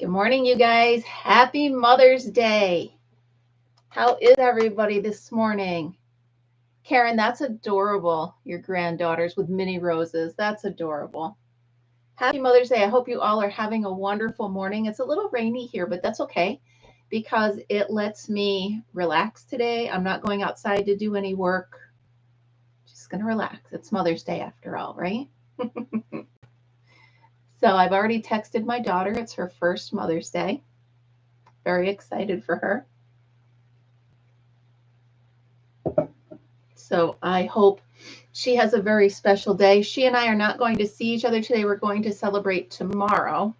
Good morning, you guys. Happy Mother's Day. How is everybody this morning? Karen, that's adorable. Your granddaughters with mini roses. That's adorable. Happy Mother's Day. I hope you all are having a wonderful morning. It's a little rainy here, but that's okay because it lets me relax today. I'm not going outside to do any work. Just going to relax. It's Mother's Day after all, right? So I've already texted my daughter. It's her first Mother's Day. Very excited for her. So I hope she has a very special day. She and I are not going to see each other today. We're going to celebrate tomorrow.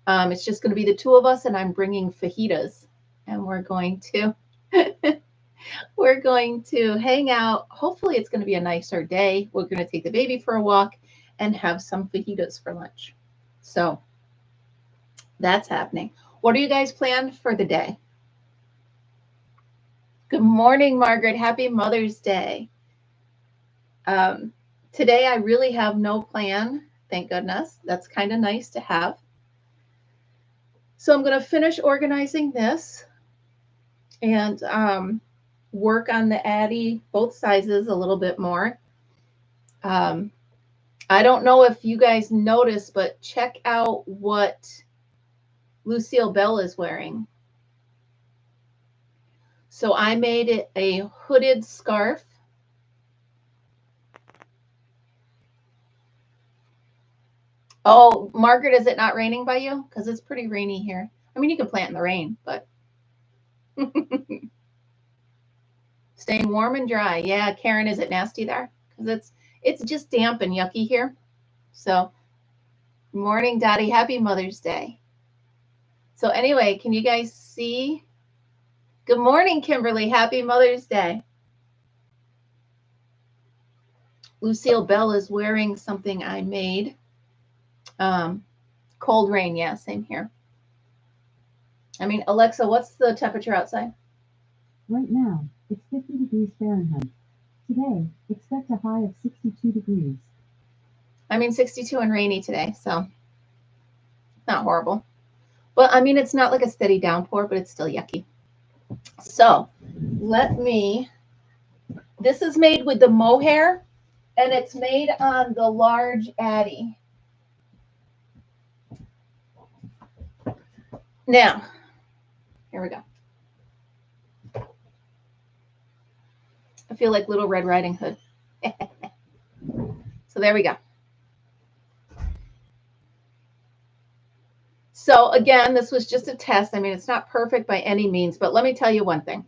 It's just going to be the two of us, and I'm bringing fajitas, and we're going to hang out. Hopefully, it's going to be a nicer day. We're going to take the baby for a walk and have some fajitas for lunch. So that's happening. What do you guys plan for the day? Good morning, Margaret. Happy Mother's Day. Today, I really have no plan. Thank goodness. That's kind of nice to have. So I'm going to finish organizing this and work on the Addy, both sizes, a little bit more. I don't know if you guys noticed, but check out what Lucille Bell is wearing. So I made it a hooded scarf. Oh, Margaret, is it not raining by you? Because it's pretty rainy here. I mean, you can plant in the rain, but staying warm and dry. Yeah, Karen, is it nasty there? Because it's just damp and yucky here. So, morning, Dottie. Happy Mother's Day. So anyway, can you guys see? Good morning, Kimberly. Happy Mother's Day. Lucille Bell is wearing something I made. Cold rain, yeah, same here. I mean, Alexa, what's the temperature outside? Right now, it's 50 degrees Fahrenheit. Today, expect a high of 62 degrees. I mean, 62 and rainy today, so not horrible. Well, I mean, it's not like a steady downpour, but it's still yucky. So this is made with the mohair, and it's made on the large Addy. Now, here we go. I feel like Little Red Riding Hood. So there we go. So again, this was just a test. I mean, it's not perfect by any means, but let me tell you one thing.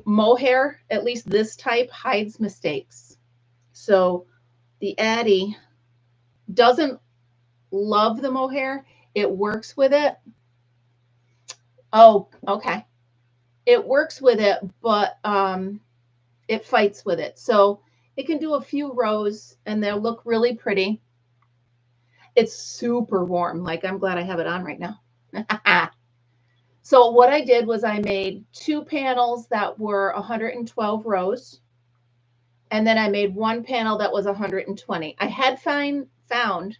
Mohair, at least this type, hides mistakes. So the Addy doesn't love the mohair. It works with it. Oh, okay. It works with it, but it fights with it. So it can do a few rows and they'll look really pretty. It's super warm. Like, I'm glad I have it on right now. So what I did was I made 2 panels that were 112 rows. And then I made 1 panel that was 120. I had found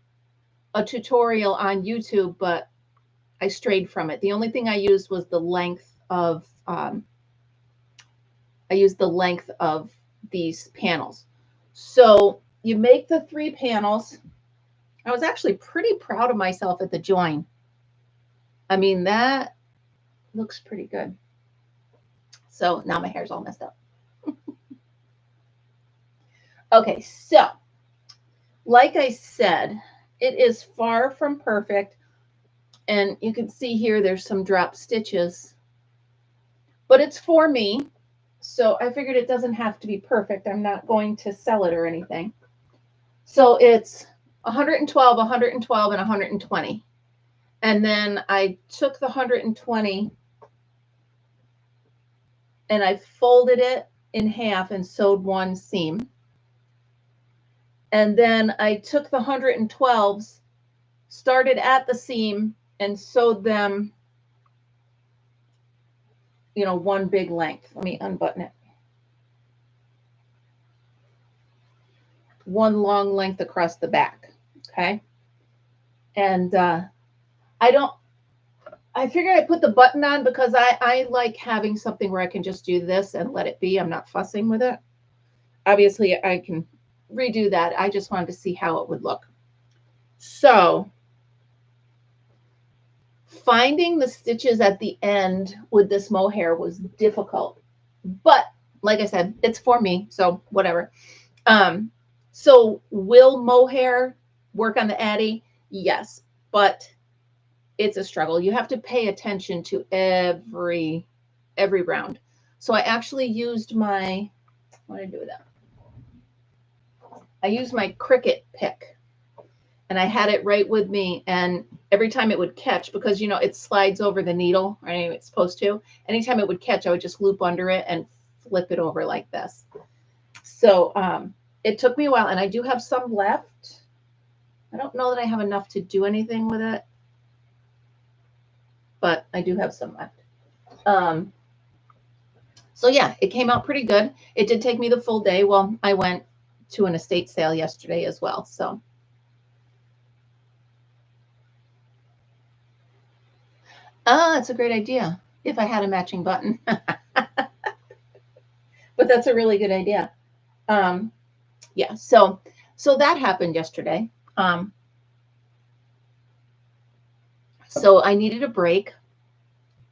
a tutorial on YouTube, but I strayed from it. The only thing I used was the length of these panels. So you make the 3 panels. I was actually pretty proud of myself at the join. I mean, that looks pretty good. So now my hair's all messed up. Okay, so like I said, it is far from perfect. And you can see here there's some drop stitches. But it's for me. So I figured it doesn't have to be perfect. I'm not going to sell it or anything. So it's 112, 112, and 120. And then I took the 120 and I folded it in half and sewed 1 seam. And then I took the 112s, started at the seam, and sewed them, 1 big length. Let me unbutton it. 1 long length across the back. Okay. And I figured I'd put the button on because I like having something where I can just do this and let it be. I'm not fussing with it. Obviously, I can redo that. I just wanted to see how it would look. So finding the stitches at the end with this mohair was difficult. But like I said, it's for me, so whatever. So will mohair work on the Addy? Yes, but it's a struggle. You have to pay attention to every round. So I actually used my, what did I do with that? I used my Cricut pick, and I had it right with me. And every time it would catch, because it slides over the needle, or anyway, it's supposed to. Anytime it would catch, I would just loop under it and flip it over like this. So it took me a while, and I do have some left. I don't know that I have enough to do anything with it, but I do have some left. So yeah, it came out pretty good. It did take me the full day. Well, I went to an estate sale yesterday as well. So it's a great idea if I had a matching button. But that's a really good idea. Yeah, so that happened yesterday. So I needed a break.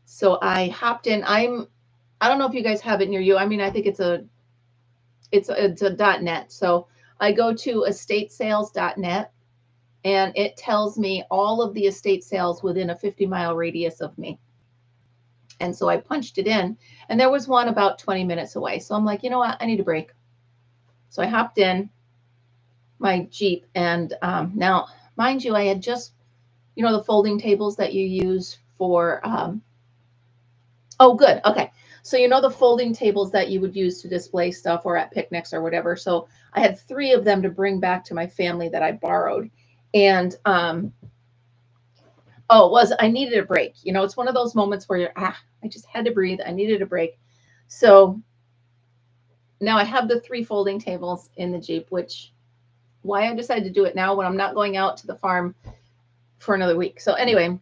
So I hopped in. I don't know if you guys have it near you. I mean, I think it's a .net. So I go to estatesales.net, and it tells me all of the estate sales within a 50-mile radius of me. And so I punched it in, and there was one about 20 minutes away. So I'm like, you know what? I need a break. So I hopped in my Jeep, and now, mind you, I had just, the folding tables that you use for, oh, good. Okay. So, the folding tables that you would use to display stuff or at picnics or whatever. So I had 3 of them to bring back to my family that I borrowed. And, I needed a break. It's one of those moments where I just had to breathe. I needed a break. So now I have the 3 folding tables in the Jeep, which why I decided to do it now when I'm not going out to the farm for another week. So anyway,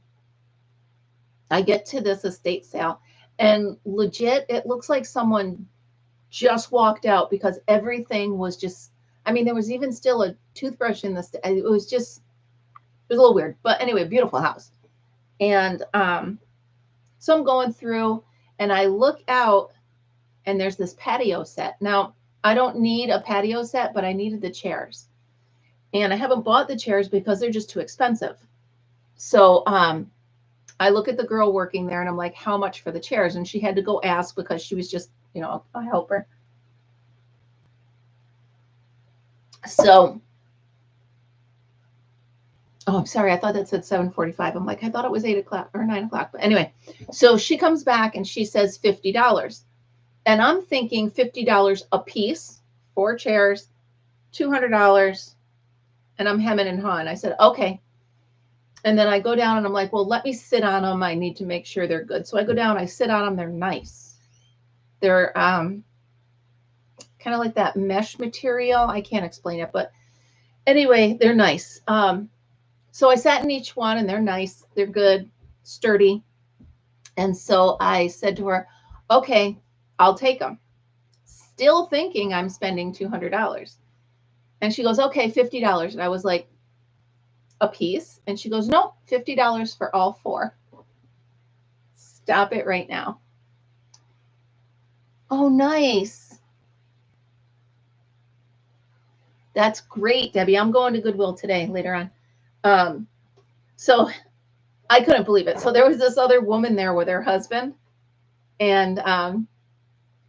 I get to this estate sale, and legit, it looks like someone just walked out because everything was just, I mean, there was even still a toothbrush in this. It was a little weird, but anyway, beautiful house. And so I'm going through, and I look out, and there's this patio set. Now, I don't need a patio set, but I needed the chairs. And I haven't bought the chairs because they're just too expensive. So I look at the girl working there, and I'm like, how much for the chairs? And she had to go ask because she was just, a helper. So, oh, I'm sorry. I thought that said 7:45. I'm like, I thought it was 8 o'clock or 9 o'clock. But anyway, so she comes back and she says $50. And I'm thinking $50 a piece, 4 chairs, $200. And I'm hemming and hawing. I said, okay. And then I go down, and I'm like, well, let me sit on them. I need to make sure they're good. So I go down, I sit on them. They're nice. They're kind of like that mesh material. I can't explain it, but anyway, they're nice. So I sat in each one, and they're nice. They're good, sturdy. And so I said to her, okay, I'll take them. Still thinking I'm spending $200. And she goes, okay, $50. And I was like, a piece? And she goes, no, $50 for all 4. Stop it right now. Oh, nice. That's great, Debbie. I'm going to Goodwill today, later on. So I couldn't believe it. So there was this other woman there with her husband, and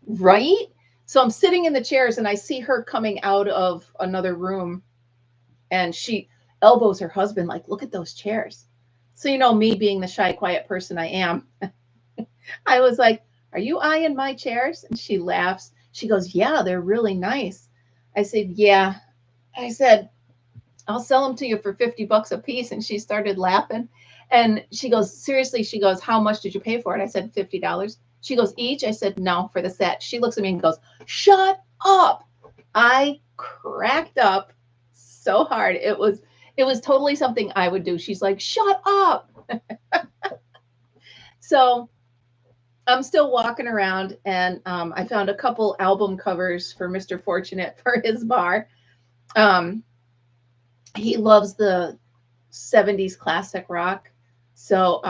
right? So I'm sitting in the chairs, and I see her coming out of another room, and she elbows her husband like, look at those chairs. So, me being the shy, quiet person I am, I was like, are you eyeing my chairs? And she laughs. She goes, yeah, they're really nice. I said, yeah. I said, I'll sell them to you for $50 a piece. And she started laughing. And she goes, seriously, she goes, how much did you pay for it? I said, $50. She goes, each? I said, no, for the set. She looks at me and goes, shut up. I cracked up so hard. It was totally something I would do. She's like, shut up. So I'm still walking around, and I found a couple album covers for Mr. Fortunate for his bar. Um, he loves the 70s classic rock. So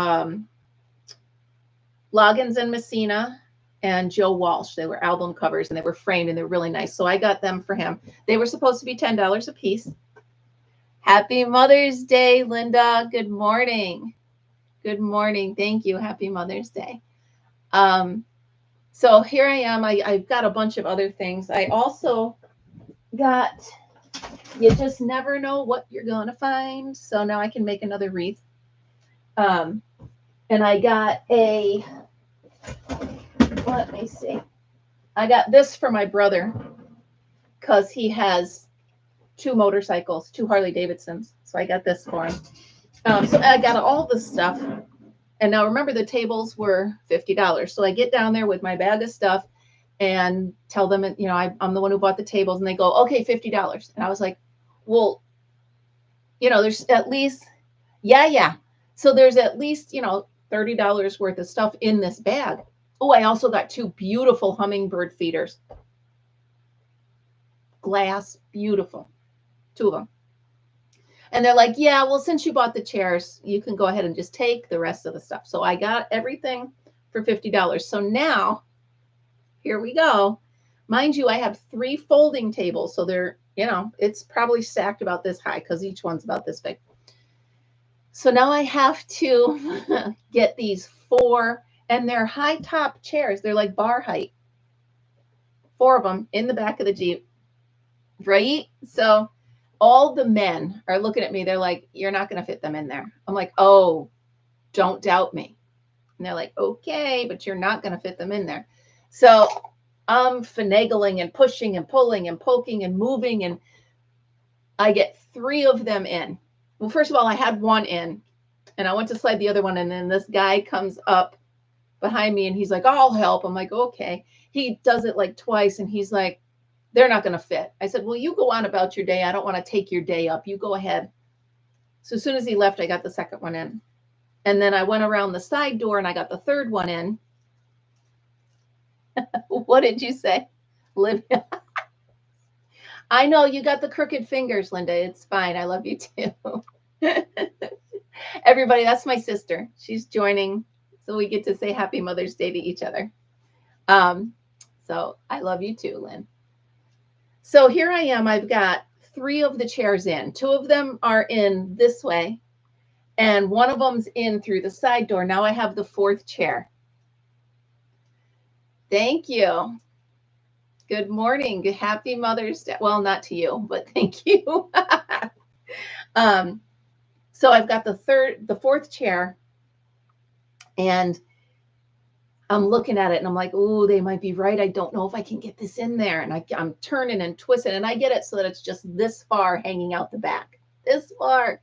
Loggins and Messina and Joe Walsh, they were album covers and they were framed and they're really nice. So I got them for him. They were supposed to be $10 a piece. Happy Mother's Day, Linda. Good morning. Good morning. Thank you. Happy Mother's Day. So here I am. I've got a bunch of other things. I also got, you just never know what you're going to find. So now I can make another wreath. And I got let me see. I got this for my brother because he has 2 motorcycles, 2 Harley Davidsons. So I got this for him. So I got all this stuff. And now remember, the tables were $50. So I get down there with my bag of stuff and tell them, you know, I'm the one who bought the tables. And they go, okay, $50. And I was like, well, you know, there's at least, yeah. So there's at least, you know, $30 worth of stuff in this bag. Oh, I also got 2 beautiful hummingbird feeders. Glass, beautiful. 2 of them. And they're like, yeah, well, since you bought the chairs, you can go ahead and just take the rest of the stuff. So I got everything for $50. So now, here we go. Mind you, I have 3 folding tables. So they're, you know, it's probably stacked about this high because each one's about this big. So now I have to get these 4, and they're high top chairs. They're like bar height. 4 of them in the back of the Jeep, right? So all the men are looking at me. They're like, you're not going to fit them in there. I'm like, oh, don't doubt me. And they're like, okay, but you're not going to fit them in there. So I'm finagling and pushing and pulling and poking and moving. And I get 3 of them in. Well, first of all, I had 1 in and I went to slide the other one. And then this guy comes up behind me and he's like, I'll help. I'm like, okay. He does it like twice. And he's like, they're not going to fit. I said, well, you go on about your day. I don't want to take your day up. You go ahead. So as soon as he left, I got the second one in. And then I went around the side door and I got the third one in. What did you say, Livia? I know you got the crooked fingers, Linda. It's fine. I love you too. Everybody, that's my sister. She's joining. So we get to say Happy Mother's Day to each other. So I love you too, Lynn. So here I am. I've got 3 of the chairs in. 2 of them are in this way, and 1 of them's in through the side door. Now I have the 4th chair. Thank you. Good morning. Happy Mother's Day. Well, not to you, but thank you. So I've got the 4th chair, and I'm looking at it and I'm like, oh, they might be right. I don't know if I can get this in there. And I'm turning and twisting and I get it so that it's just this far hanging out the back, this far.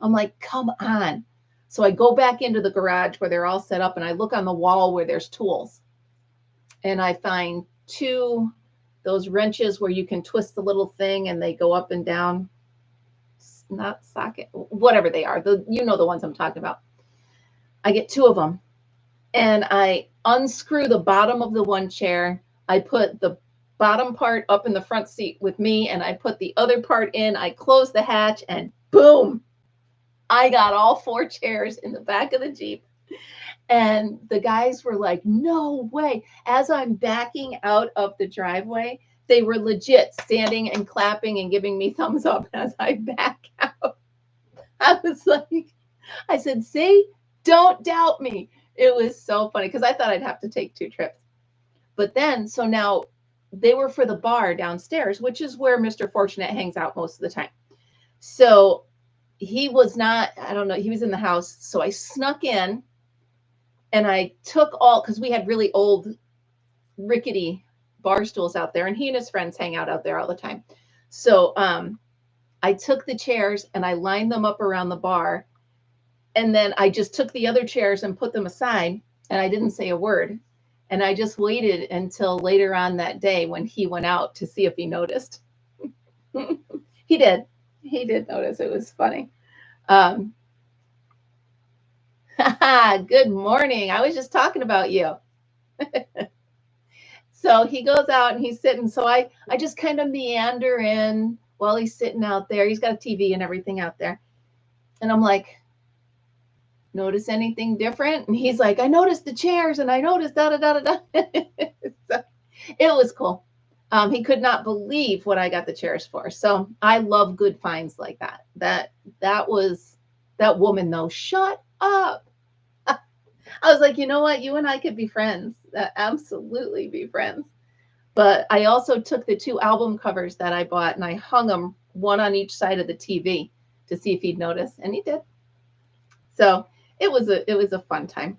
I'm like, come on. So I go back into the garage where they're all set up and I look on the wall where there's tools. And I find 2, those wrenches where you can twist the little thing and they go up and down. Not socket, whatever they are. You know the ones I'm talking about. I get 2 of them. And I unscrew the bottom of the one chair. I put the bottom part up in the front seat with me, and I put the other part in. I close the hatch, and boom, I got all 4 chairs in the back of the Jeep. And the guys were like, no way. As I'm backing out of the driveway, they were legit standing and clapping and giving me thumbs up as I back out. I was like, I said, see, don't doubt me. It was so funny because I thought I'd have to take 2 trips. But then, so now they were for the bar downstairs, which is where Mr. Fortunate hangs out most of the time. So he was not, I don't know, he was in the house. So I snuck in and I took all, because we had really old, rickety bar stools out there, and he and his friends hang out there all the time. So I took the chairs and I lined them up around the bar. And then I just took the other chairs and put them aside, and I didn't say a word. And I just waited until later on that day when he went out to see if he noticed. He did. He did notice. It was funny. Good morning. I was just talking about you. So he goes out and he's sitting. So I just kind of meander in while he's sitting out there. He's got a TV and everything out there. And I'm like, notice anything different? And he's like, I noticed the chairs and I noticed da da da da da. So it was cool. He could not believe what I got the chairs for. So I love good finds like that. That was that woman though. Shut up. I was like, you know what? You and I could be friends. Absolutely be friends. But I also took the 2 album covers that I bought and I hung them one on each side of the TV to see if he'd notice, and he did. So it was a fun time.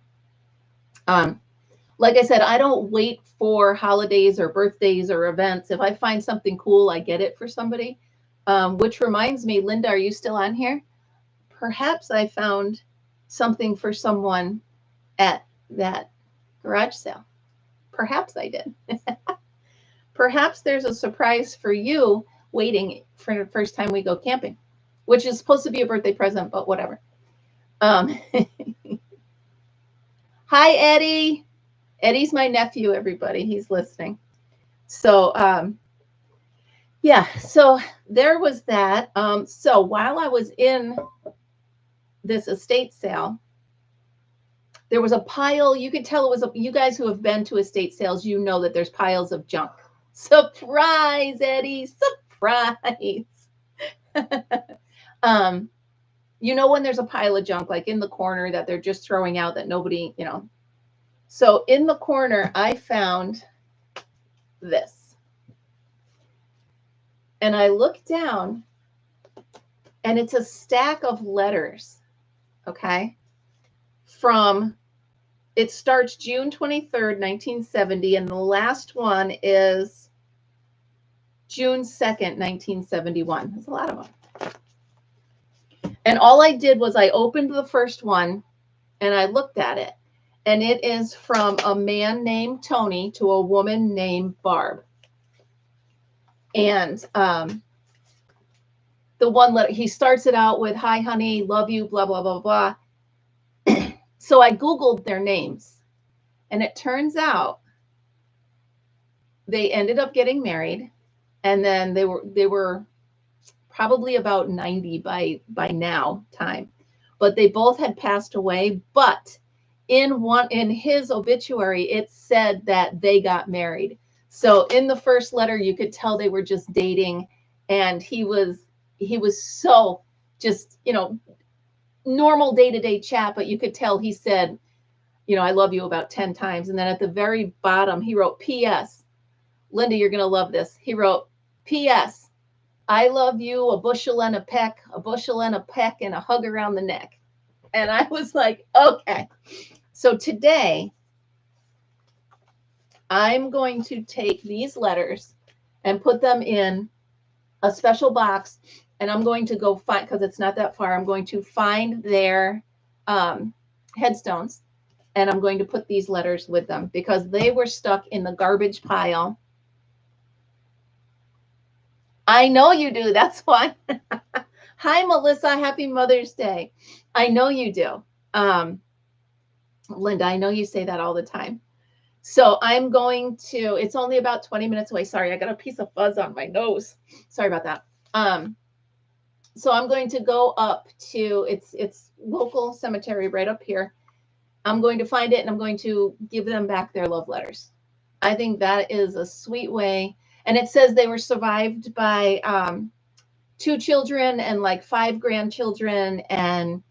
Like I said, I don't wait for holidays or birthdays or events. If I find something cool, I get it for somebody. Which reminds me, Linda, are you still on here? Perhaps I found something for someone at that garage sale. Perhaps I did. Perhaps there's a surprise for you waiting for the first time we go camping, which is supposed to be a birthday present, but whatever. Hi, Eddie. Eddie's my nephew, everybody. He's listening. So, yeah, so there was that. So while I was in this estate sale, there was a pile. You could tell it was you guys who have been to estate sales, you know that there's piles of junk. Surprise, Eddie, surprise. You know when there's a pile of junk like in the corner that they're just throwing out that nobody, So in the corner, I found this. And I looked down and it's a stack of letters, okay? It starts June 23rd, 1970, and the last one is June 2nd, 1971. There's a lot of them. And all I did was I opened the first one and I looked at it. And it is from a man named Tony to a woman named Barb. And the one letter, he starts it out with, hi, honey, love you, blah, blah, blah, blah. So I Googled their names. And it turns out they ended up getting married. And then they were probably about 90 by now time. But they both had passed away. But in his obituary, it said that they got married. So in the first letter, you could tell they were just dating, and he was so just, normal day-to-day chat, but you could tell he said, I love you about 10 times. And then at the very bottom, he wrote P.S. Linda, you're going to love this. He wrote P.S. I love you, a bushel and a peck, and a hug around the neck. And I was like, okay. So today, I'm going to take these letters and put them in a special box, and I'm going to go find, because it's not that far, I'm going to find their headstones, and I'm going to put these letters with them because they were stuck in the garbage pile. I know you do. That's why. Hi, Melissa. Happy Mother's Day. I know you do. Linda, I know you say that all the time. So I'm going to, it's only about 20 minutes away. Sorry, I got a piece of fuzz on my nose. Sorry about that. So I'm going to go up to, it's local cemetery right up here. I'm going to find it and I'm going to give them back their love letters. I think that is a sweet way. And it says they were survived by 2 children and like 5 grandchildren. And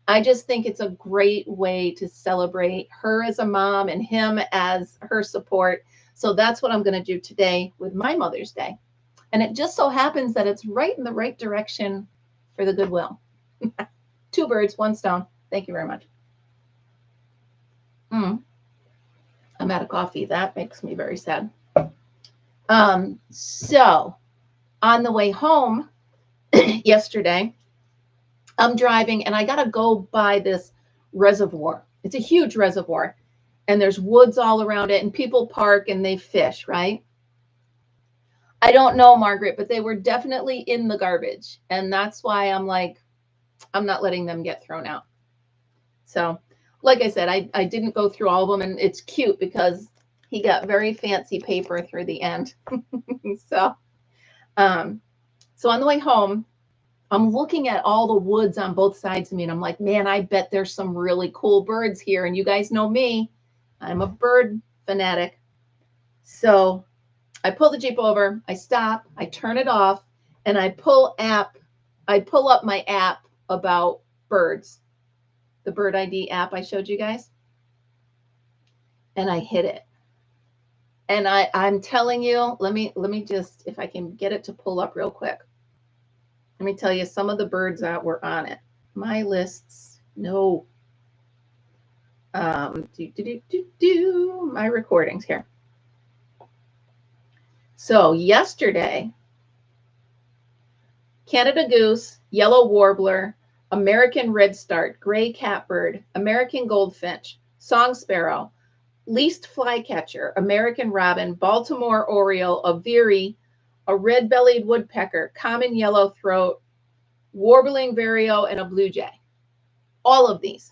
I just think it's a great way to celebrate her as a mom and him as her support. So that's what I'm going to do today with my Mother's Day. And it just so happens that it's right in the right direction for the Goodwill. 2 birds, 1 stone. Thank you very much. I'm out of coffee. That makes me very sad. So on the way home yesterday, I'm driving and I got to go by this reservoir. It's a huge reservoir and there's woods all around it and people park and they fish, right? I don't know, Margaret, but they were definitely in the garbage. And that's why I'm like, I'm not letting them get thrown out. So like I said, I didn't go through all of them, and it's cute because he got very fancy paper through the end. So, so on the way home, I'm looking at all the woods on both sides of me, and I'm like, man, I bet there's some really cool birds here. And you guys know me, I'm a bird fanatic. So I pull the Jeep over, I stop, I turn it off, and I pull up my app about birds, the Bird ID app I showed you guys, and I hit it. And I'm telling you, let me just, if I can get it to pull up real quick. Let me tell you some of the birds that were on it. My lists, no. My recordings here. So yesterday, Canada goose, yellow warbler, American redstart, gray catbird, American goldfinch, song sparrow, least flycatcher, American robin, Baltimore oriole, a veery, a red-bellied woodpecker, common yellowthroat, warbling vireo, and a blue jay. All of these.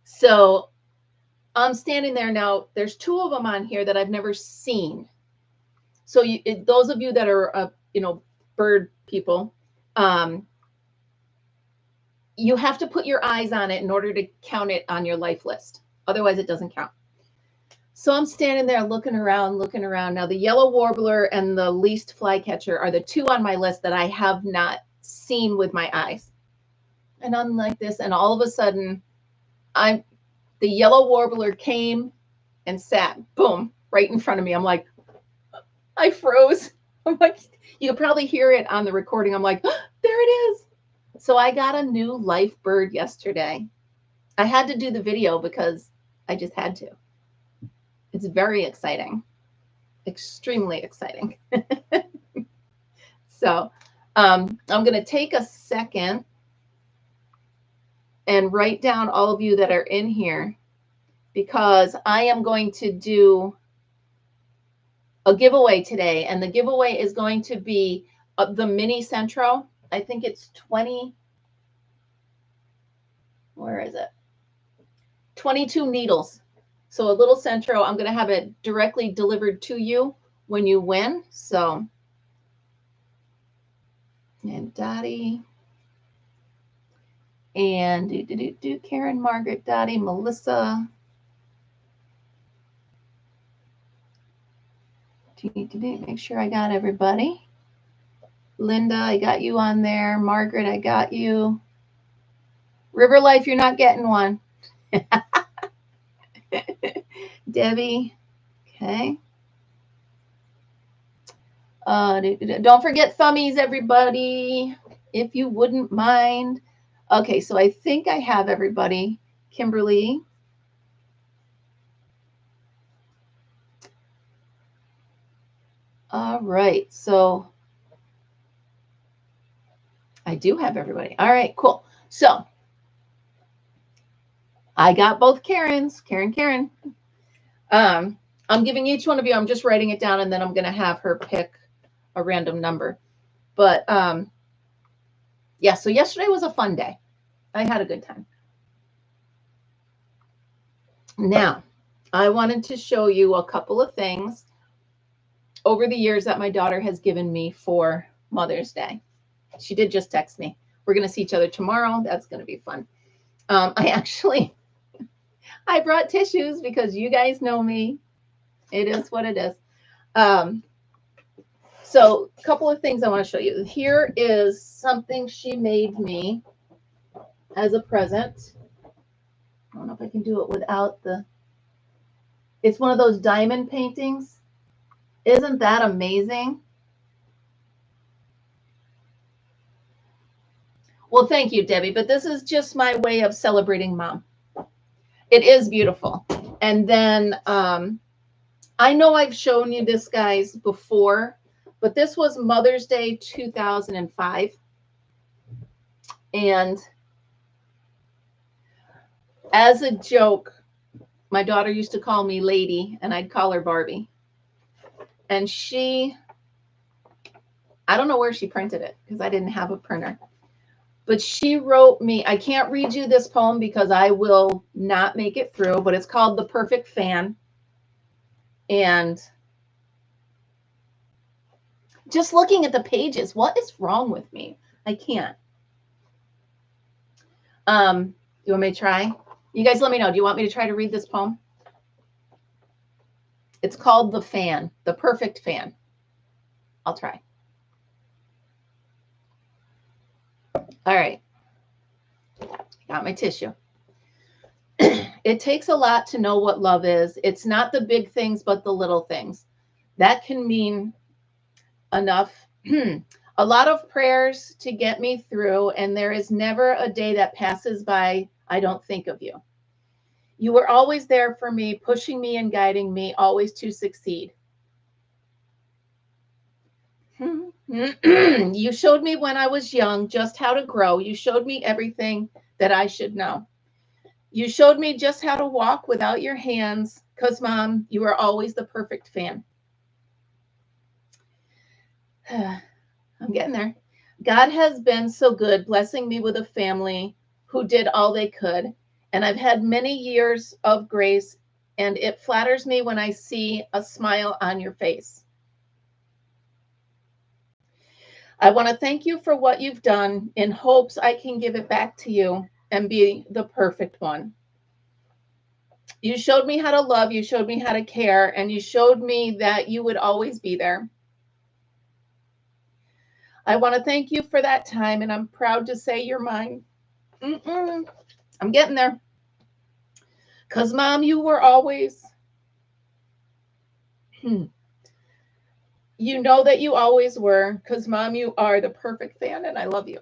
So I'm standing there now. There's 2 of them on here that I've never seen. So those of you that are, bird people, you have to put your eyes on it in order to count it on your life list. Otherwise, it doesn't count. So I'm standing there looking around. Now, the yellow warbler and the least flycatcher are the 2 on my list that I have not seen with my eyes. And I'm like this, and all of a sudden, the yellow warbler came and sat, boom, right in front of me. I'm like, I froze. I'm like, you could probably hear it on the recording. I'm like, oh, there it is. So I got a new life bird yesterday. I had to do the video because I just had to. It's very exciting, extremely exciting. So I'm going to take a second and write down all of you that are in here, because I am going to do a giveaway today. And the giveaway is going to be the mini Centro. I think it's 20. Where is it? 22 needles. So a little Centro. I'm going to have it directly delivered to you when you win. So, and Dottie. And Karen, Margaret, Dottie, Melissa. Make sure I got everybody. Linda, I got you on there. Margaret, I got you. River Life, you're not getting one. Debbie, okay. Don't forget thummies, everybody, if you wouldn't mind. Okay, so I think I have everybody. Kimberly. All right, so I do have everybody. All right, cool. So I got both Karens. Karen. I'm giving each one of you, I'm just writing it down, and then I'm going to have her pick a random number. But yeah, so yesterday was a fun day. I had a good time. Now, I wanted to show you a couple of things over the years that my daughter has given me for Mother's Day. She did just text me. We're going to see each other tomorrow. That's going to be fun. I brought tissues because you guys know me. It is what it is. So a couple of things I want to show you. Here is something she made me as a present. I don't know if I can do it without it's one of those diamond paintings. Isn't that amazing? Well, thank you, Debbie, but this is just my way of celebrating Mom. It is beautiful. And then I know I've shown you this, guys, before, but this was Mother's Day 2005. And as a joke, my daughter used to call me Lady, and I'd call her Barbie. And I don't know where she printed it because I didn't have a printer. But she wrote me, I can't read you this poem because I will not make it through, but it's called The Perfect Fan. And just looking at the pages, what is wrong with me? I can't. Do you want me to try? You guys let me know. Do you want me to try to read this poem? It's called The Fan, The Perfect Fan. I'll try. All right. Got my tissue. It takes a lot to know what love is. It's not the big things, but the little things. That can mean enough. A lot of prayers to get me through, and there is never a day that passes by I don't think of you. You were always there for me, pushing me and guiding me, always to succeed. You showed me when I was young just how to grow. You showed me everything that I should know. You showed me just how to walk without your hands, because, Mom, you are always the perfect fan. I'm getting there. God has been so good, blessing me with a family who did all they could. And I've had many years of grace, and it flatters me when I see a smile on your face. I want to thank you for what you've done in hopes I can give it back to you and be the perfect one. You showed me how to love, you showed me how to care, and you showed me that you would always be there. I want to thank you for that time, and I'm proud to say you're mine. I'm getting there. Because, Mom, you were always, you know that you always were, because, Mom, you are the perfect fan, and I love you.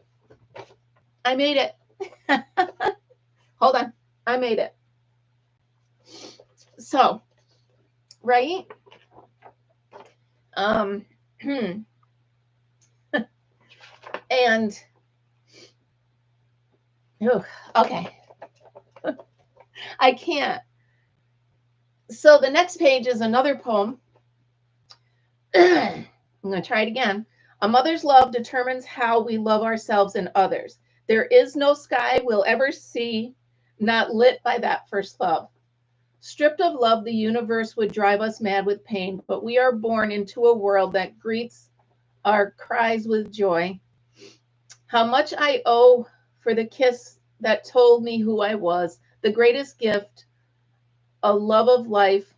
I made it. Hold on. I made it. So, right? And, okay. I can't. So the next page is another poem. I'm going to try it again. A mother's love determines how we love ourselves and others. There is no sky we'll ever see not lit by that first love. Stripped of love, the universe would drive us mad with pain, but we are born into a world that greets our cries with joy. How much I owe for the kiss that told me who I was, the greatest gift, a love of life,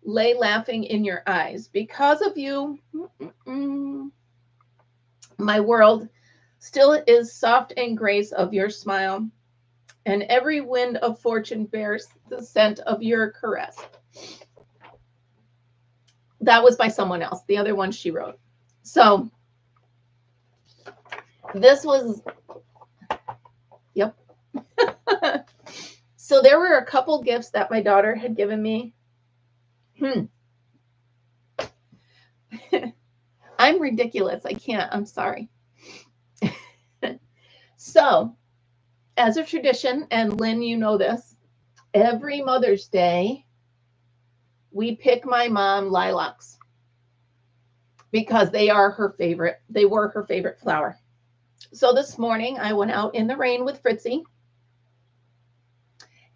lay laughing in your eyes. Because of you, my world still is soft and grace of your smile, and every wind of fortune bears the scent of your caress. That was by someone else. The other one she wrote. So this was, yep. So there were a couple gifts that my daughter had given me. I'm ridiculous. I can't. I'm sorry. So, as a tradition, and Lynn, you know this, every Mother's Day, we pick my mom lilacs because they are her favorite. They were her favorite flower. So this morning, I went out in the rain with Fritzy,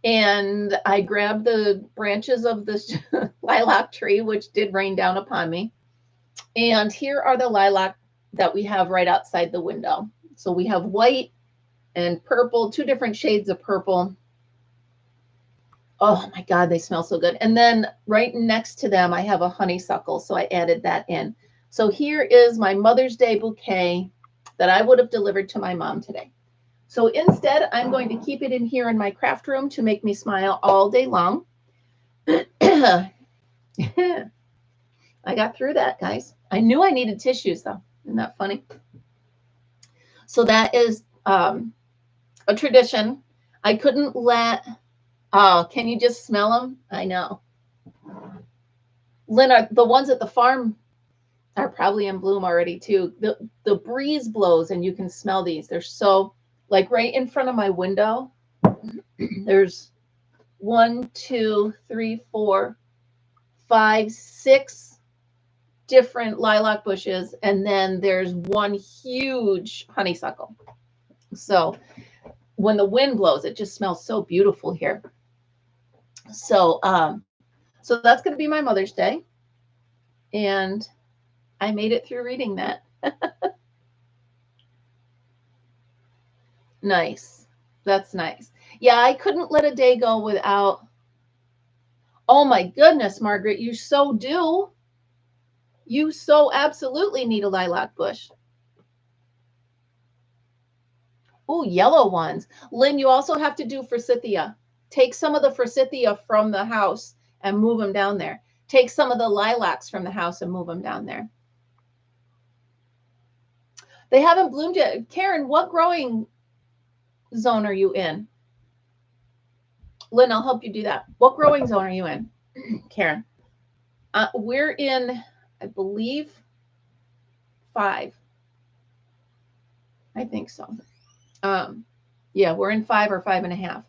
and I grabbed the branches of this lilac tree, which did rain down upon me. And here are the lilac that we have right outside the window. So we have white and purple, two different shades of purple. Oh my God, they smell so good. And then right next to them, I have a honeysuckle. So I added that in. So here is my Mother's Day bouquet that I would have delivered to my mom today. So instead, I'm going to keep it in here in my craft room to make me smile all day long. I got through that, guys. I knew I needed tissues, though. Isn't that funny? So that is a tradition. I couldn't let, oh, can you just smell them? I know. Lynn, the ones at the farm are probably in bloom already, too. The breeze blows, and you can smell these. They're so, like right in front of my window, there's 1, 2, 3, 4, 5, 6 different lilac bushes, and then there's one huge honeysuckle. So when the wind blows, it just smells so beautiful here. So, so that's going to be my Mother's Day. And I made it through reading that. Nice. That's nice. Yeah, I couldn't let a day go without. Oh my goodness, Margaret, you so do. You so absolutely need a lilac bush. Oh, yellow ones. Lynn, you also have to do forsythia. Take some of the forsythia from the house and move them down there. Take some of the lilacs from the house and move them down there. They haven't bloomed yet. Karen, what growing zone are you in? Lynn, I'll help you do that. What growing zone are you in, Karen? We're in, I believe, 5. I think so. Yeah, we're in 5 or 5.5.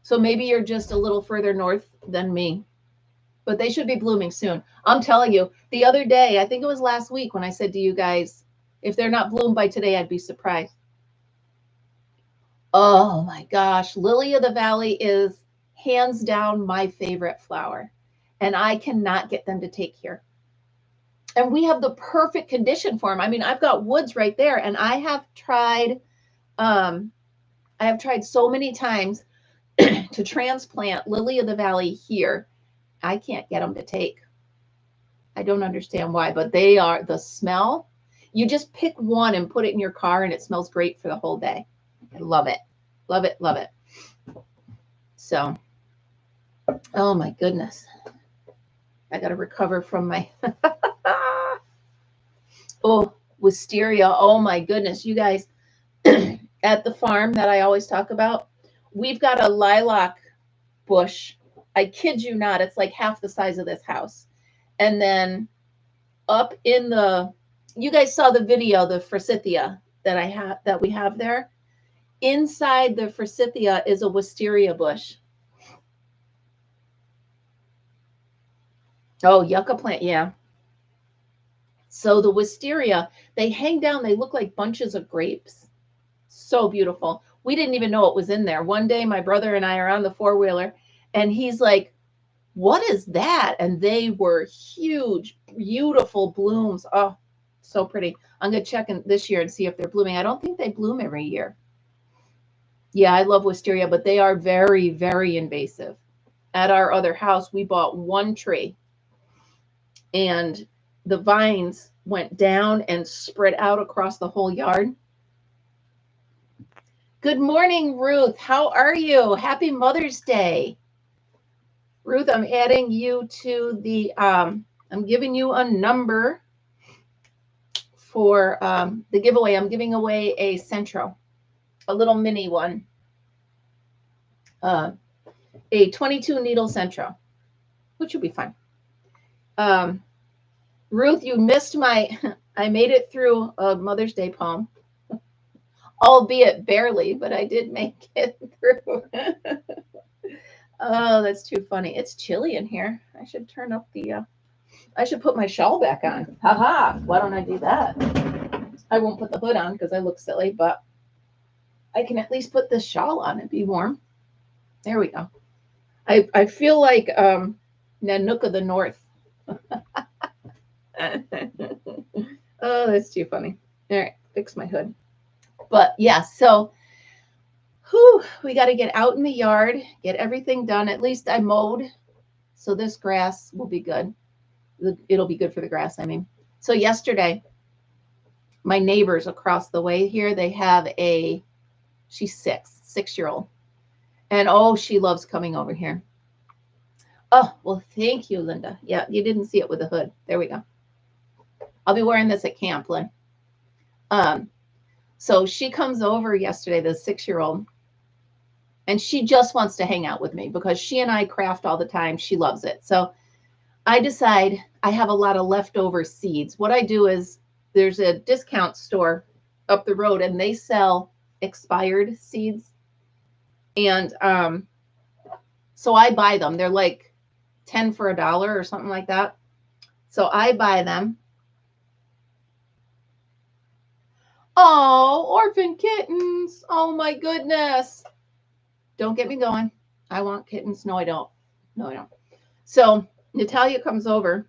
So maybe you're just a little further north than me, but they should be blooming soon. I'm telling you, the other day, I think it was last week when I said to you guys, if they're not bloomed by today, I'd be surprised. Oh my gosh, Lily of the Valley is hands down my favorite flower, and I cannot get them to take here. And we have the perfect condition for them. I mean, I've got woods right there, and I have tried so many times to transplant Lily of the Valley here. I can't get them to take. I don't understand why, but they are the smell. You just pick one and put it in your car, and it smells great for the whole day. I love it. Love it. Love it. So, oh my goodness. I got to recover from my, oh, wisteria. Oh my goodness. You guys, at the farm that I always talk about, we've got a lilac bush. I kid you not. It's like half the size of this house. And then up in the, you guys saw the video, the forsythia that we have there. Inside the forsythia is a wisteria bush. Oh, yucca plant, yeah. So the wisteria, they hang down, they look like bunches of grapes. So beautiful. We didn't even know it was in there. One day, my brother and I are on the 4-wheeler, and he's like, what is that? And they were huge, beautiful blooms. Oh, so pretty. I'm going to check in this year and see if they're blooming. I don't think they bloom every year. Yeah, I love wisteria, but they are very, very invasive. At our other house, we bought one tree, and the vines went down and spread out across the whole yard. Good morning, Ruth. How are you? Happy Mother's Day. Ruth, I'm adding you to the, I'm giving you a number for the giveaway. I'm giving away a Centro, a little mini one, a 22 needle Centro, which will be fun. Ruth, you missed I made it through a Mother's Day poem, albeit barely, but I did make it through. Oh, that's too funny. It's chilly in here. I should turn up the, I should put my shawl back on. Haha, why don't I do that? I won't put the hood on because I look silly, but I can at least put this shawl on and be warm. There we go. I feel like Nanook of the North. Oh, that's too funny. All right, fix my hood. But yeah, so we got to get out in the yard, get everything done. At least I mowed, so this grass will be good. It'll be good for the grass, I mean. So yesterday, my neighbors across the way here, they have she's 6-year-old. And oh, she loves coming over here. Oh, well, thank you, Linda. Yeah, you didn't see it with the hood. There we go. I'll be wearing this at camp, Lynn. So she comes over yesterday, the 6-year-old, and she just wants to hang out with me because she and I craft all the time. She loves it. So I decide I have a lot of leftover seeds. What I do is there's a discount store up the road, and they sell expired seeds. And so I buy them. They're like 10 for $1 or something like that. So I buy them. Oh, orphan kittens. Oh my goodness. Don't get me going. I want kittens. No, I don't. No, I don't. So Natalia comes over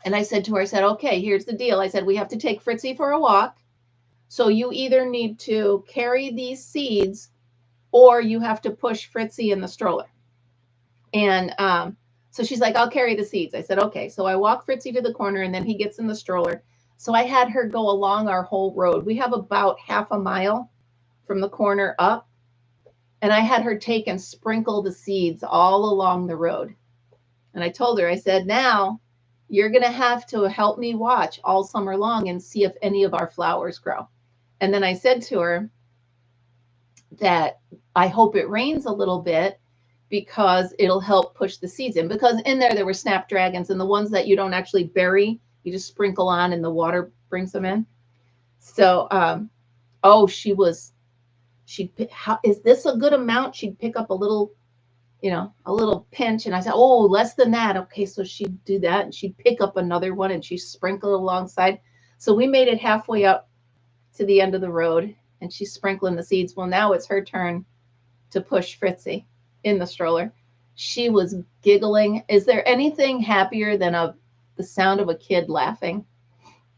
and I said to her, I said, okay, here's the deal. I said, we have to take Fritzy for a walk. So you either need to carry these seeds or you have to push Fritzy in the stroller. And so she's like, I'll carry the seeds. I said, okay. So I walk Fritzy to the corner and then he gets in the stroller. So I had her go along our whole road. We have about half a mile from the corner up. And I had her take and sprinkle the seeds all along the road. And I told her, I said, now you're going to have to help me watch all summer long and see if any of our flowers grow. And then I said to her that I hope it rains a little bit because it'll help push the seeds in. Because in there were snapdragons, and the ones that you don't actually bury, you just sprinkle on and the water brings them in. So, is this a good amount? She'd pick up a little pinch. And I said, oh, less than that. Okay, so she'd do that and she'd pick up another one and she'd sprinkle alongside. So we made it halfway up to the end of the road and she's sprinkling the seeds. Well, now it's her turn to push Fritzy in the stroller. She was giggling. Is there anything happier than the sound of a kid laughing?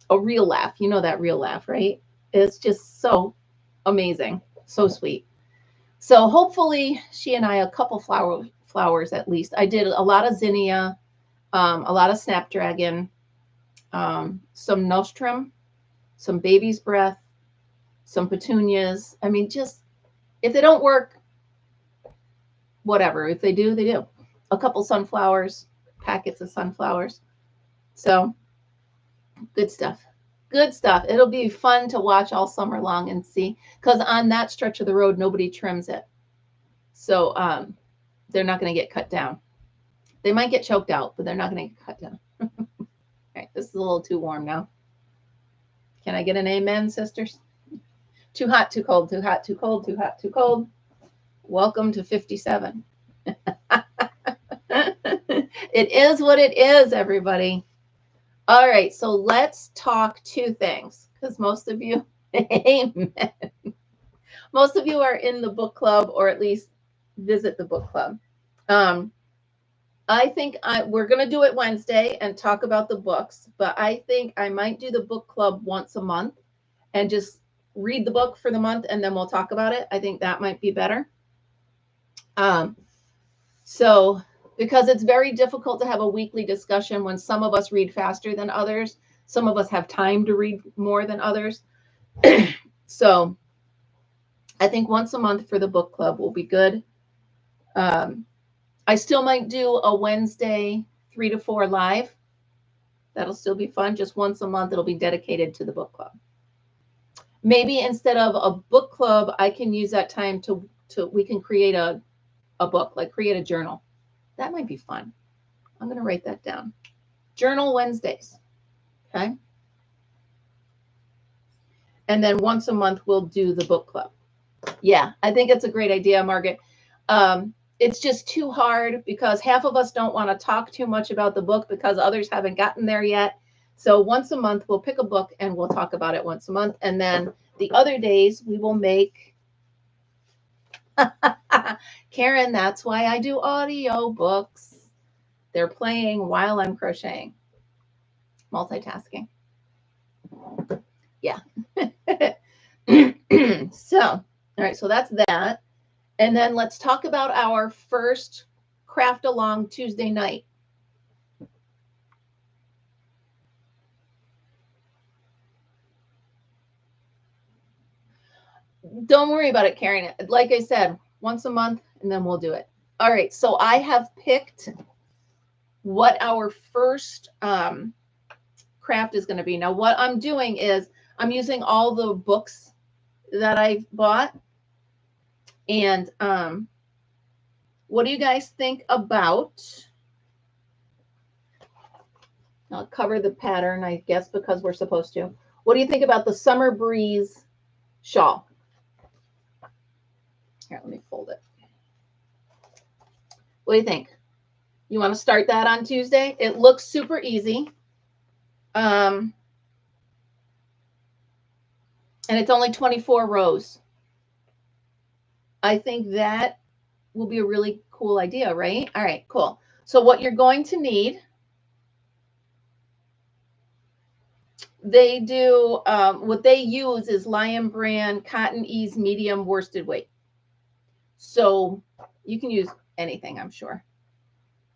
A real laugh. You know that real laugh, right? It's just so amazing. So sweet. So hopefully she and I, a couple flowers at least. I did a lot of zinnia, a lot of snapdragon, some nostrum, some baby's breath, some petunias. I mean, just if they don't work, whatever. If they do, they do. A couple sunflowers, packets of sunflowers. So good stuff. Good stuff. It'll be fun to watch all summer long and see, because on that stretch of the road, nobody trims it. So they're not going to get cut down. They might get choked out, but they're not going to get cut down. All right, this is a little too warm now. Can I get an amen, sisters? Too hot, too cold, too hot, too cold, too hot, too cold. Welcome to 57. It is what it is, everybody. All right, so let's talk two things, because most of you, amen. Most of you are in the book club, or at least visit the book club. I think we're going to do it Wednesday and talk about the books, but I think I might do the book club once a month and just read the book for the month, and then we'll talk about it. I think that might be better. So because it's very difficult to have a weekly discussion when some of us read faster than others, some of us have time to read more than others. So I think once a month for the book club will be good. I still might do a Wednesday 3 to 4 live. That'll still be fun. Just once a month, it'll be dedicated to the book club. Maybe instead of a book club, I can use that time we can create a book, like create a journal. That might be fun. I'm going to write that down. Journal Wednesdays. Okay. And then once a month, we'll do the book club. Yeah, I think it's a great idea, Margaret. It's just too hard because half of us don't want to talk too much about the book because others haven't gotten there yet. So once a month, we'll pick a book and we'll talk about it once a month. And then the other days we will make, Karen, that's why I do audio books. They're playing while I'm crocheting. Multitasking. Yeah. So, all right, so that's that. And then let's talk about our first craft along Tuesday night. Don't worry about it, Karen. Like I said, once a month, and then we'll do it. All right, so I have picked what our first craft is going to be. Now, what I'm doing is I'm using all the books that I bought. And what do you guys think about? I'll cover the pattern, I guess, because we're supposed to. What do you think about the Summer Breeze shawl? Here, let me fold it. What do you think? You want to start that on Tuesday? It looks super easy. And it's only 24 rows. I think that will be a really cool idea, right? All right, cool. So what you're going to need, they do, what they use is Lion Brand Cotton Ease Medium Worsted Weight. So you can use anything, I'm sure.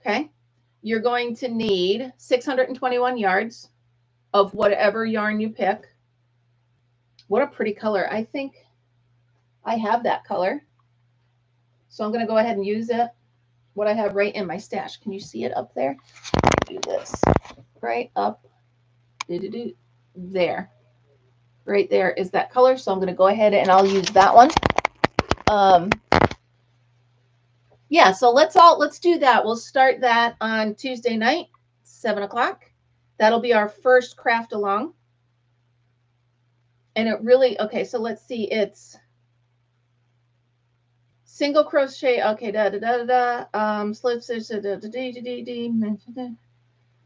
Okay. You're going to need 621 yards of whatever yarn you pick. What a pretty color. I think I have that color. So I'm going to go ahead and use it. What I have right in my stash. Can you see it up there? Do this. Right up. There. Right there is that color. So I'm going to go ahead and I'll use that one. Yeah, so let's do that. We'll start that on Tuesday night, 7 o'clock. That'll be our first craft along. And it really, okay, so let's see, it's single crochet, okay, slip stitch,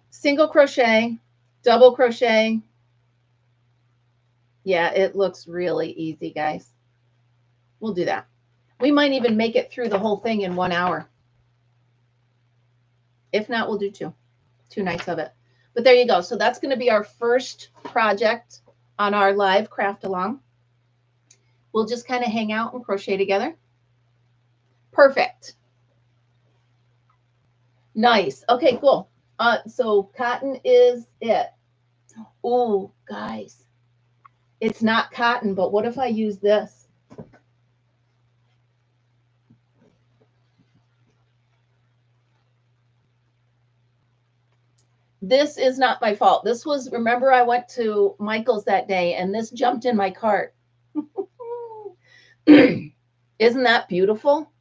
single crochet, double crochet. Yeah, it looks really easy, guys. We'll do that. We might even make it through the whole thing in 1 hour. If not, we'll do two nights of it. But there you go. So that's going to be our first project on our live craft along. We'll just kind of hang out and crochet together. Perfect. Nice. Okay, cool. So cotton is it. Oh, guys, it's not cotton, but what if I use this? This is not my fault. This was, remember I went to Michael's that day and this jumped in my cart. Isn't that beautiful?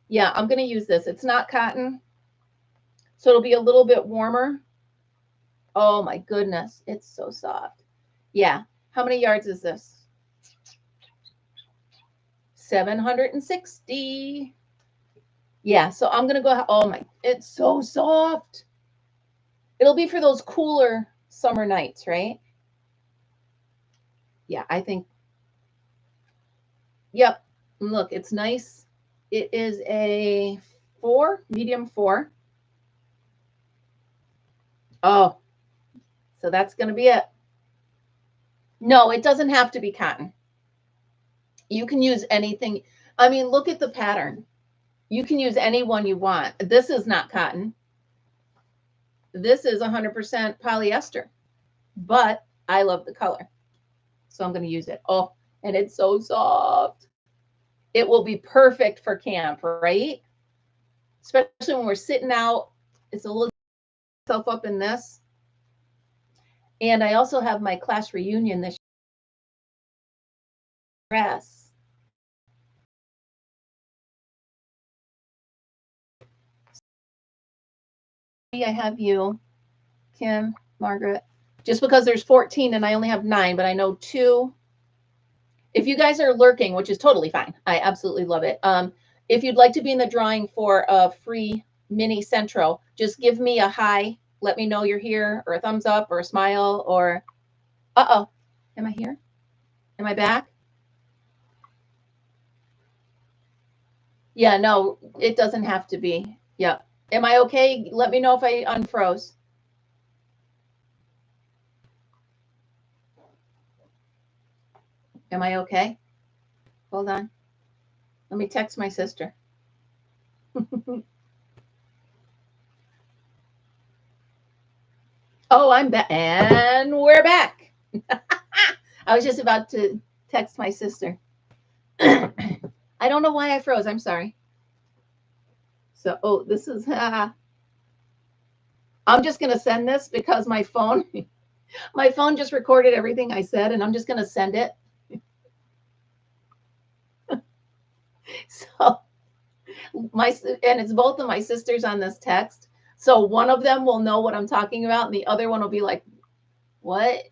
Yeah, I'm going to use this. It's not cotton, so it'll be a little bit warmer. Oh my goodness, it's so soft. Yeah, how many yards is this? 760. Yeah, so I'm going to go, oh my, it's so soft. It'll be for those cooler summer nights, right? Yeah, I think, yep. Look, it's nice. It is a 4, medium 4. Oh, so that's going to be it. No, it doesn't have to be cotton. You can use anything. I mean, look at the pattern. You can use any one you want. This is not cotton. This is 100% polyester, but I love the color. So I'm going to use it. Oh, and it's so soft. It will be perfect for camp, right? Especially when we're sitting out. It's a little self up in this. And I also have my class reunion this dress. I have you, Kim, Margaret. Just because there's 14 and I only have 9, but I know 2. If you guys are lurking, which is totally fine, I absolutely love it. If you'd like to be in the drawing for a free mini Centro, just give me a hi. Let me know you're here, or a thumbs up, or a smile, or uh-oh, am I here? Am I back? Yeah, no, it doesn't have to be. Yeah. Am I okay? Let me know if I unfroze. Am I okay? Hold on. Let me text my sister. Oh, I'm back. And we're back. I was just about to text my sister. I don't know why I froze. I'm sorry. So, oh, this is, I'm just going to send this because my phone just recorded everything I said, and I'm just going to send it. So, and it's both of my sisters on this text. So one of them will know what I'm talking about, and the other one will be like, what?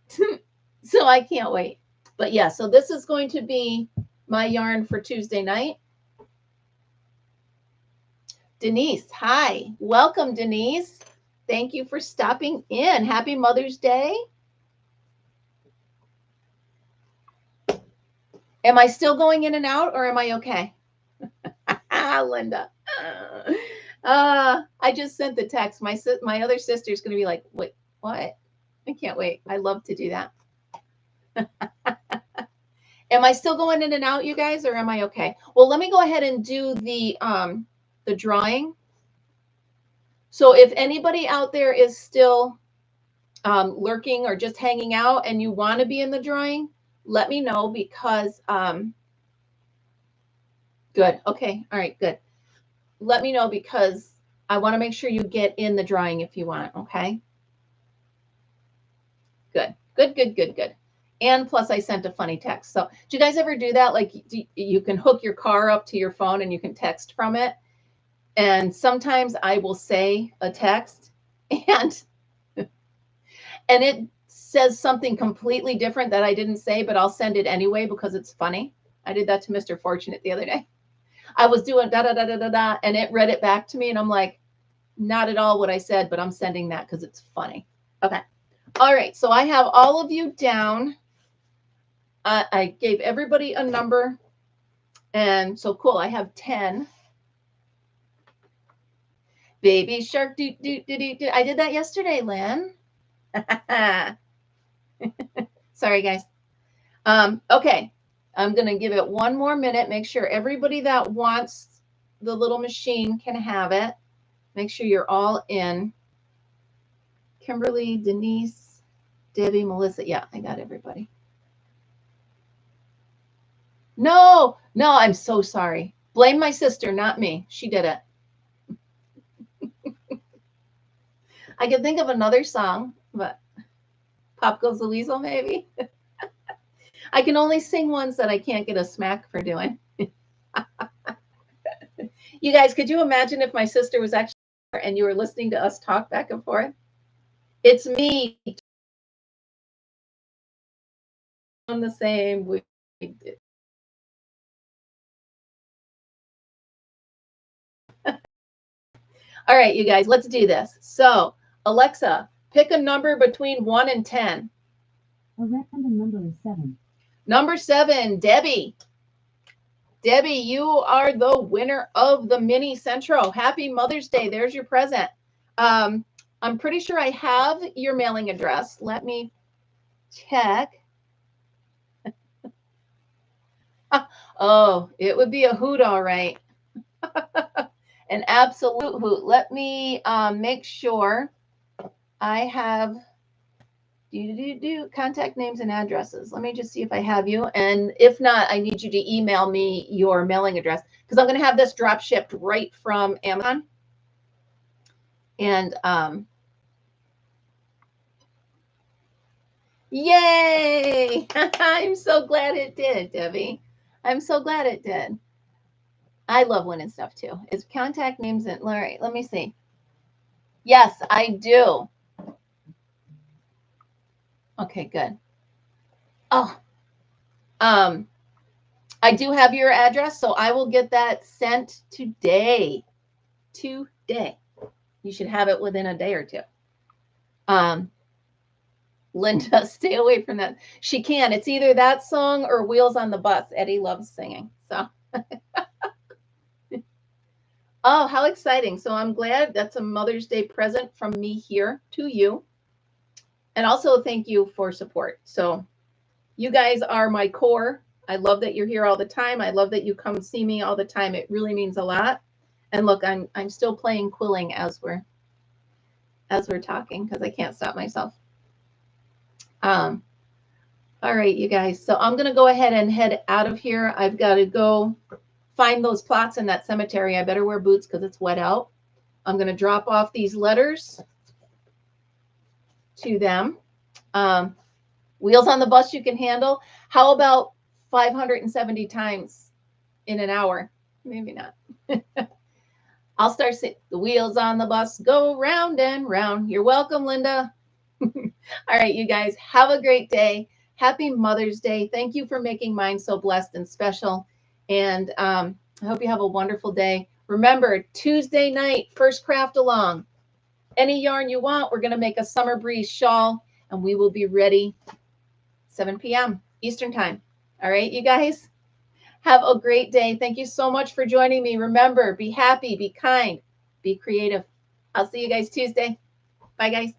So I can't wait. But yeah, so this is going to be my yarn for Tuesday night. Denise, hi. Welcome, Denise. Thank you for stopping in. Happy Mother's Day. Am I still going in and out or am I okay? Linda. I just sent the text. My other sister's going to be like, wait, what? I can't wait. I love to do that. Am I still going in and out, you guys, or am I okay? Well, let me go ahead and do the drawing. So if anybody out there is still lurking or just hanging out and you want to be in the drawing, let me know because good. Okay. All right, good. Let me know because I want to make sure you get in the drawing if you want, okay? Good, good, good, good, good. And plus I sent a funny text. So do you guys ever do that? Like you can hook your car up to your phone and you can text from it. And sometimes I will say a text and it says something completely different that I didn't say, but I'll send it anyway because it's funny. I did that to Mr. Fortunate the other day. I was doing da da da da da da, and it read it back to me, and I'm like, not at all what I said, but I'm sending that because it's funny. Okay. All right. So I have all of you down. I gave everybody a number, and so cool. I have 10. Baby shark, do do do do do. I did that yesterday, Lynn. Sorry, guys. Okay. I'm going to give it one more minute. Make sure everybody that wants the little machine can have it. Make sure you're all in. Kimberly, Denise, Debbie, Melissa. Yeah, I got everybody. No, I'm so sorry. Blame my sister, not me. She did it. I could think of another song, but Pop Goes the Weasel, maybe. I can only sing ones that I can't get a smack for doing. You guys, could you imagine if my sister was actually there and you were listening to us talk back and forth? It's me on the same. We did. All right, you guys, let's do this. So, Alexa, pick a number between 1 and 10. A random number is 7. Number 7, Debbie. Debbie, you are the winner of the Mini Centro. Happy Mother's Day. There's your present. I'm pretty sure I have your mailing address. Let me check. Oh, it would be a hoot, all right. An absolute hoot. Let me make sure I have contact names and addresses. Let me just see if I have you. And if not, I need you to email me your mailing address because I'm going to have this drop shipped right from Amazon. And yay! I'm so glad it did, Debbie. I'm so glad it did. I love winning stuff too. Is contact names and all right, let me see. Yes, I do. Okay, good. Oh, I do have your address, so I will get that sent today. Today. You should have it within a day or two. Linda, stay away from that. She can. It's either that song or Wheels on the Bus. Eddie loves singing. So oh, how exciting. So I'm glad that's a Mother's Day present from me here to you. And also thank you for support. So you guys are my core. I love that you're here all the time. I love that you come see me all the time. It really means a lot. And look, I'm still playing quilling as we're talking because I can't stop myself. All right, you guys. So I'm going to go ahead and head out of here. I've got to go find those plots in that cemetery. I better wear boots because it's wet out. I'm going to drop off these letters to them. Wheels on the Bus you can handle. How about 570 times in an hour? Maybe not. I'll start saying, the wheels on the bus go round and round. You're welcome, Linda. All right, you guys, have a great day. Happy Mother's Day. Thank you for making mine so blessed and special. And I hope you have a wonderful day. Remember, Tuesday night, first craft along. Any yarn you want, we're going to make a summer breeze shawl, and we will be ready 7 p.m. Eastern time. All right, you guys? Have a great day. Thank you so much for joining me. Remember, be happy, be kind, be creative. I'll see you guys Tuesday. Bye, guys.